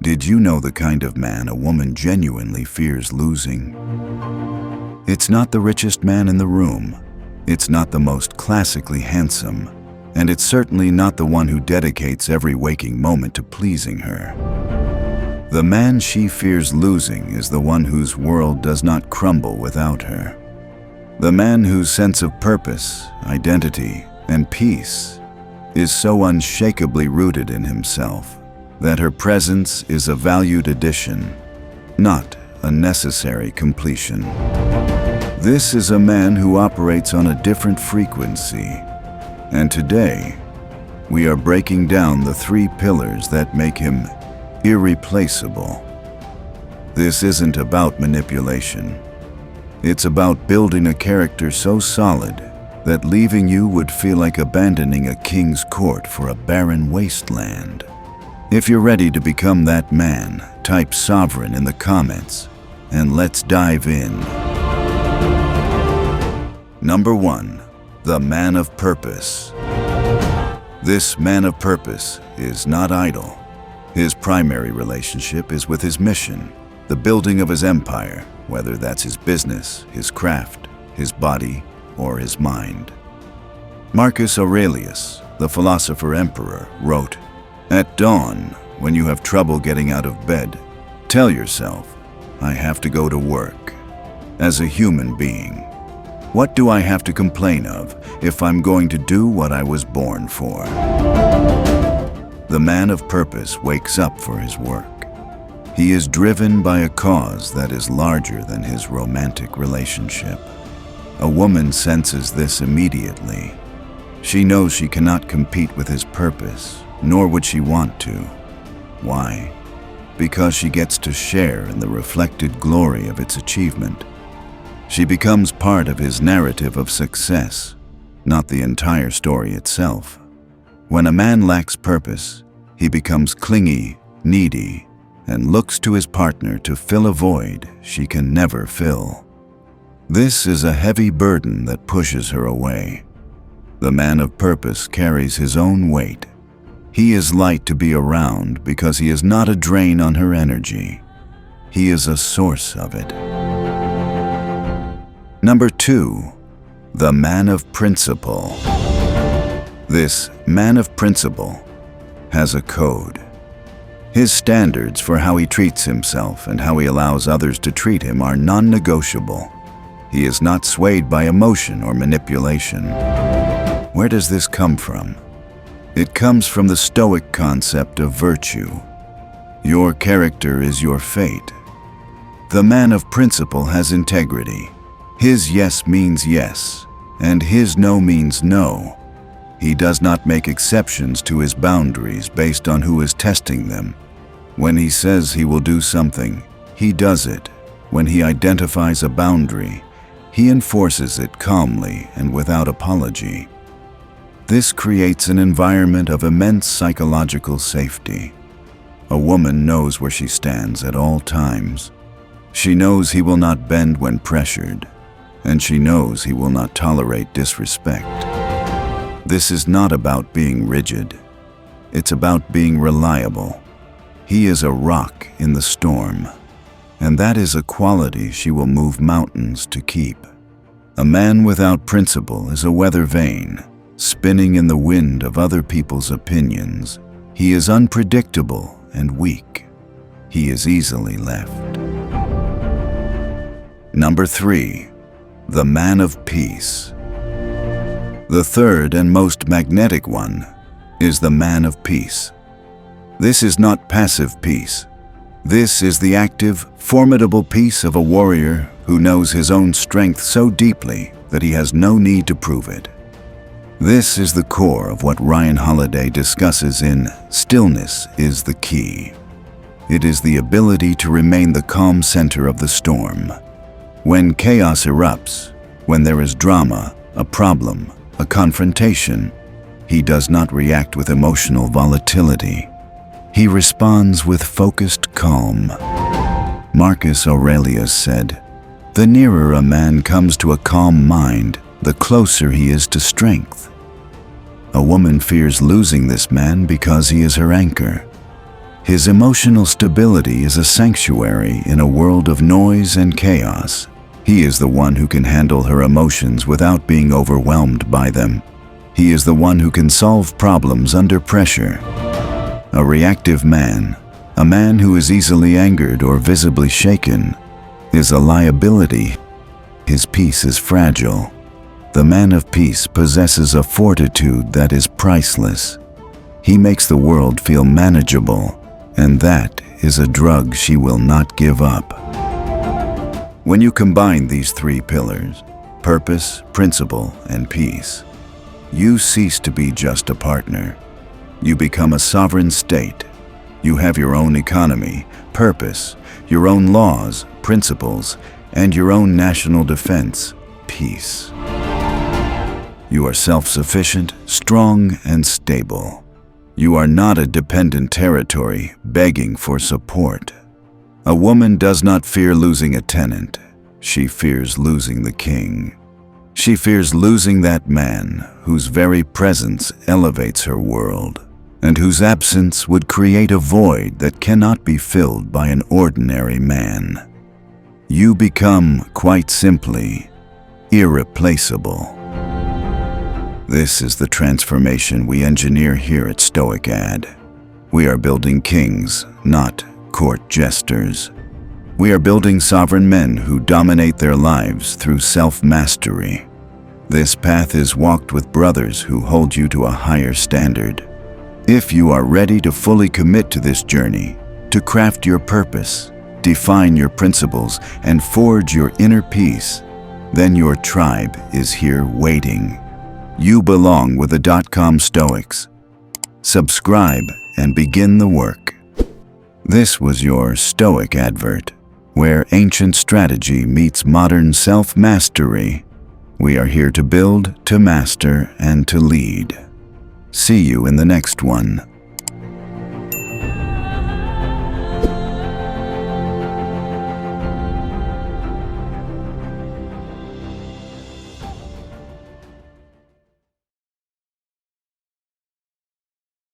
Did you know the kind of man a woman genuinely fears losing? It's not the richest man in the room. It's not the most classically handsome. And it's certainly not the one who dedicates every waking moment to pleasing her. The man she fears losing is the one whose world does not crumble without her. The man whose sense of purpose, identity, and peace is so unshakably rooted in himself that her presence is a valued addition, not a necessary completion. This is a man who operates on a different frequency, and today we are breaking down the 3 pillars that make him irreplaceable. This isn't about manipulation. It's about building a character so solid that leaving you would feel like abandoning a king's court for a barren wasteland. If you're ready to become that man, type sovereign in the comments, and let's dive in. Number 1. The man of purpose. This man of purpose is not idle. His primary relationship is with his mission, the building of his empire, whether that's his business, his craft, his body, or his mind. Marcus Aurelius, the philosopher-emperor, wrote, "At dawn, when you have trouble getting out of bed, tell yourself, I have to go to work. As a human being, what do I have to complain of if I'm going to do what I was born for?" The man of purpose wakes up for his work. He is driven by a cause that is larger than his romantic relationship. A woman senses this immediately. She knows she cannot compete with his purpose, nor would she want to. Why? Because she gets to share in the reflected glory of its achievement. She becomes part of his narrative of success, not the entire story itself. When a man lacks purpose, he becomes clingy, needy, and looks to his partner to fill a void she can never fill. This is a heavy burden that pushes her away. The man of purpose carries his own weight. He is light to be around because he is not a drain on her energy. He is a source of it. Number 2. The man of principle. This man of principle has a code. His standards for how he treats himself and how he allows others to treat him are non-negotiable. He is not swayed by emotion or manipulation. Where does this come from? It comes from the Stoic concept of virtue. Your character is your fate. The man of principle has integrity. His yes means yes, and his no means no. He does not make exceptions to his boundaries based on who is testing them. When he says he will do something, he does it. When he identifies a boundary, he enforces it calmly and without apology. This creates an environment of immense psychological safety. A woman knows where she stands at all times. She knows he will not bend when pressured, and she knows he will not tolerate disrespect. This is not about being rigid. It's about being reliable. He is a rock in the storm, and that is a quality she will move mountains to keep. A man without principle is a weather vane, spinning in the wind of other people's opinions. He is unpredictable and weak. He is easily left. Number 3. The man of peace. The third and most magnetic one is the man of peace. This is not passive peace. This is the active, formidable peace of a warrior who knows his own strength so deeply that he has no need to prove it. This is the core of what Ryan Holiday discusses in Stillness is the Key. It is the ability to remain the calm center of the storm. When chaos erupts, when there is drama, a problem, a confrontation, he does not react with emotional volatility. He responds with focused calm. Marcus Aurelius said, "The nearer a man comes to a calm mind, the closer he is to strength." A woman fears losing this man because he is her anchor. His emotional stability is a sanctuary in a world of noise and chaos. He is the one who can handle her emotions without being overwhelmed by them. He is the one who can solve problems under pressure. A reactive man, a man who is easily angered or visibly shaken, is a liability. His peace is fragile. The man of peace possesses a fortitude that is priceless. He makes the world feel manageable, and that is a drug she will not give up. When you combine these three pillars, purpose, principle, and peace, you cease to be just a partner. You become a sovereign state. You have your own economy, purpose, your own laws, principles, and your own national defense, peace. You are self-sufficient, strong, and stable. You are not a dependent territory begging for support. A woman does not fear losing a tenant. She fears losing the king. She fears losing that man whose very presence elevates her world, and whose absence would create a void that cannot be filled by an ordinary man. You become, quite simply, irreplaceable. This is the transformation we engineer here at Stoic Ad. We are building kings, not court jesters. We are building sovereign men who dominate their lives through self-mastery. This path is walked with brothers who hold you to a higher standard. If you are ready to fully commit to this journey, to craft your purpose, define your principles, and forge your inner peace, then your tribe is here waiting. You belong with the .com Stoics. Subscribe and begin the work. This was your Stoic advert, where ancient strategy meets modern self-mastery. We are here to build, to master, and to lead. See you in the next one.